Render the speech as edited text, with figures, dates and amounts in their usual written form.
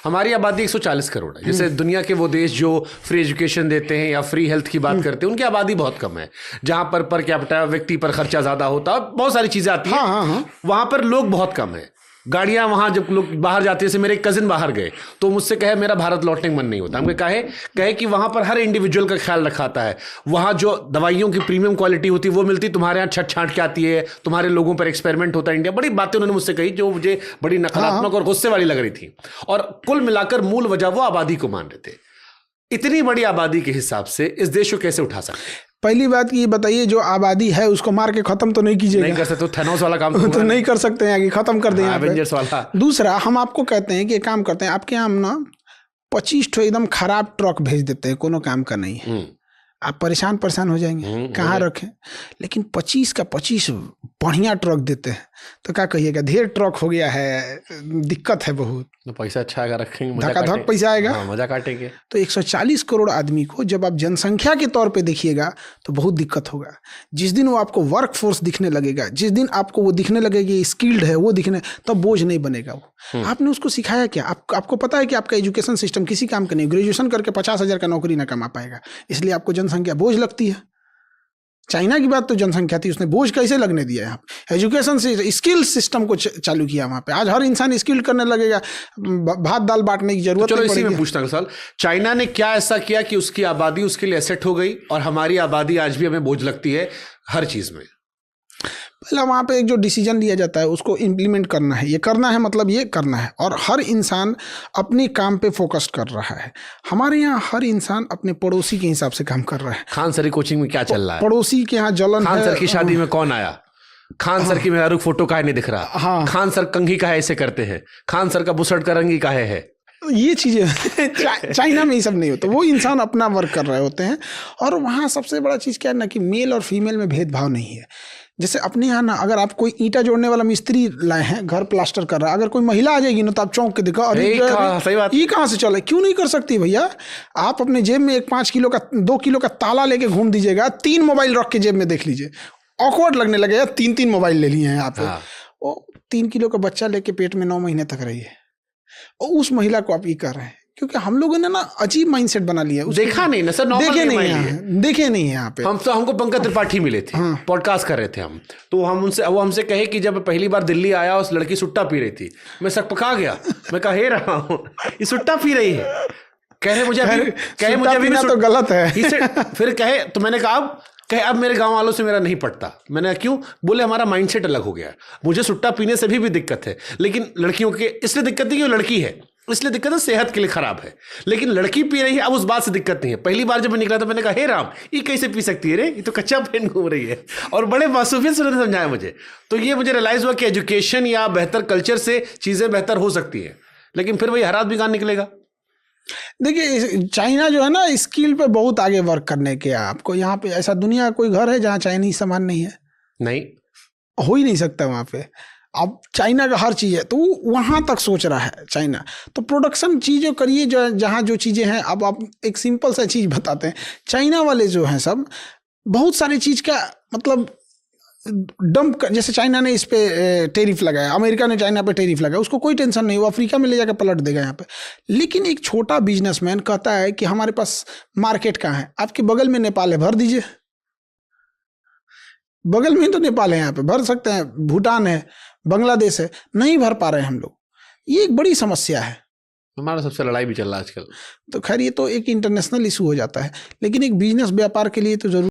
हमारी आबादी 140 करोड़ है। जैसे दुनिया के वो देश जो फ्री एजुकेशन देते हैं या फ्री हेल्थ की बात करते हैं, उनकी आबादी बहुत कम है। जहां पर कैपिटा व्यक्ति पर खर्चा ज्यादा होता है, बहुत सारी चीजें आती है। वहां पर लोग बहुत कम है। गाड़ियां वहां जब लोग बाहर जाते हैं, जैसे मेरे कजिन बाहर गए तो मुझसे कहे मेरा भारत लौटने का मन नहीं होता। हमने कहे कि वहां पर हर इंडिविजुअल का ख्याल रखाता है। वहां जो दवाइयों की प्रीमियम क्वालिटी होती है वो मिलती, तुम्हारे यहाँ छट छांट के आती है, तुम्हारे लोगों पर एक्सपेरिमेंट होता है। इंडिया बड़ी बातें उन्होंने मुझसे कही जो मुझे बड़ी नकारात्मक और गुस्से वाली लग रही थी। और कुल मिलाकर मूल वजह वो आबादी को मान रहे थे। इतनी बड़ी आबादी के हिसाब से इस देश को कैसे उठा सकते? पहली बात ये बताइए, जो आबादी है उसको मार के खत्म तो नहीं कीजिएगा। नहीं कर सकते, तो थैनोस वाला काम तो नहीं कर सकते हैं कि खत्म कर दें एवेंजर्स वाला। दूसरा, हम आपको कहते हैं कि एक काम करते हैं, आपके यहाँ ना 25 ठो एकदम खराब ट्रक भेज देते हैं, कोनो काम का नहीं है, आप परेशान हो जाएंगे कहाँ रखें। लेकिन 25 का 25 बढ़िया ट्रक देते हैं, तो क्या कहिएगा, ढेर ट्रक हो गया है, दिक्कत है बहुत। तो पैसा अच्छा आएगा, रखेंगे, धकाधक पैसा आएगा, मजा काटेंगे। तो 140 करोड़ आदमी को जब आप जनसंख्या के तौर पे देखिएगा तो बहुत दिक्कत होगा। जिस दिन वो आपको वर्क फोर्स दिखने लगेगा, जिस दिन आपको वो दिखने लगेगा कि स्किल्ड है, वो दिखने, तब बोझ नहीं बनेगा वो। आपने उसको सिखाया क्या? आपको पता है कि आपका एजुकेशन सिस्टम किसी काम का नहीं, ग्रेजुएशन करके 50,000 का नौकरी ना कमा पाएगा, इसलिए आपको जनसंख्या बोझ लगती है। चाइना की बात तो जनसंख्या थी, उसने बोझ कैसे लगने दिया? यहाँ एजुकेशन से स्किल सिस्टम को चालू किया वहाँ पे। आज हर इंसान स्किल करने लगेगा, भात दाल बांटने की जरूरत नहीं पड़ेगी। मैं पूछता हूँ सवाल, चाइना ने क्या ऐसा किया कि उसकी आबादी उसके लिए एसेट हो गई और हमारी आबादी आज भी हमें बोझ लगती है हर चीज में? पहला वहाँ पे एक जो डिसीजन लिया जाता है उसको इम्प्लीमेंट करना है, ये करना है, मतलब ये करना है, और हर इंसान अपने काम पे फोकस कर रहा है। हमारे यहाँ हर इंसान अपने पड़ोसी के हिसाब से काम कर रहा है। खान सर की कोचिंग में क्या चल रहा है? पड़ोसी के यहाँ जलन खान सर की शादी में कौन आया? खान सर की मेहरारू फोटो काहे नहीं दिख रहा? खान सर कंघी काहे ऐसे करते हैं? खान सर का बुसट का रंगी काहे है? ये चीज़ें चाइना में ये सब नहीं होता। वो इंसान अपना वर्क कर रहे होते हैं। और वहाँ सबसे बड़ा चीज़ क्या है ना, कि मेल और फीमेल में भेदभाव नहीं है। जैसे अपने यहाँ ना, अगर आप कोई ईंटा जोड़ने वाला मिस्त्री लाए हैं, घर प्लास्टर कर रहा है, अगर कोई महिला आ जाएगी ना तो आप चौंक के देखो, अरे ये कहाँ से चले? क्यों नहीं कर सकती भैया? आप अपने जेब में एक 5 किलो का 2 किलो का ताला लेके घूम दीजिएगा, 3 मोबाइल रख के जेब में देख लीजिए, ऑकवर्ड लगने लगेगा। 3 मोबाइल ले लिए हैं आप। वो 3 किलो का बच्चा लेके पेट में 9 महीने तक रही है, और उस महिला को आप ये कर रहे हैं, क्योंकि हम लोगों ने ना अजीब माइंडसेट बना लिया। देखा नहीं ना सर, देखे नहीं है यहाँ पे। हमको पंकज त्रिपाठी मिले थे, पॉडकास्ट कर रहे थे हम, तो वो हमसे कहे कि जब पहली बार दिल्ली आया उस लड़की सुट्टा पी रही थी। मैं सकपका गया, मैं कह रहा हूँ ये सुट्टा पी रही है। कहे मुझे अभी तो गलत है। फिर कहे, तो मैंने कहा अब मेरे गांव वालों से मेरा नहीं पटता। मैंने क्यों? बोले हमारा माइंडसेट अलग हो गया। मुझे सुट्टा पीने से भी दिक्कत है, लेकिन लड़कियों के इसलिए दिक्कत नहीं कि वो लड़की है, इसलिए दिक्कत है सेहत के लिए खराब है। लेकिन लड़की पी रही है, अब उस बात से दिक्कत नहीं है। पहली बार जब मैं निकला था मैंने कहा हे राम, ये कैसे पी सकती है रे, ये तो कच्चा पेन घूम रही है। और बड़े मासूमियत से उन्होंने समझाया मुझे। तो ये मुझे रियलाइज हुआ कि एजुकेशन या बेहतर कल्चर से चीजें बेहतर हो सकती है, लेकिन फिर वही हरात भी कहाँ निकलेगा। देखिए, चाइना जो है ना, स्किल पे बहुत आगे वर्क करने के। आपको यहाँ पे ऐसा दुनिया का कोई घर है जहाँ चाइनीज सामान नहीं है? नहीं, हो ही नहीं सकता वहाँ पे। अब चाइना का हर चीज़ है, तो वहाँ तक सोच रहा है चाइना। तो प्रोडक्शन चीज़ों करिए जहाँ जो चीज़ें हैं। अब आप एक सिंपल सा चीज़ बताते हैं, चाइना वाले जो हैं सब बहुत सारी चीज़ का मतलब डंप, जैसे चाइना ने इस पे टेरिफ लगाया, अमेरिका ने चाइना पे टेरिफ लगाया, उसको कोई टेंशन नहीं, वो अफ्रीका में ले जाकर पलट देगा यहाँ पे। लेकिन एक छोटा बिजनेसमैन कहता है कि हमारे पास मार्केट कहाँ है? आपके बगल में नेपाल है, भर दीजिए। बगल में ही तो नेपाल है, यहाँ पे भर सकते हैं। भूटान है, बांग्लादेश है, नहीं भर पा रहे हैं हम लोग। ये एक बड़ी समस्या है। हमारा सबसे लड़ाई भी चल रहा है आजकल। तो खैर ये तो एक इंटरनेशनल इशू हो जाता है, लेकिन एक बिजनेस व्यापार के लिए तो जरूर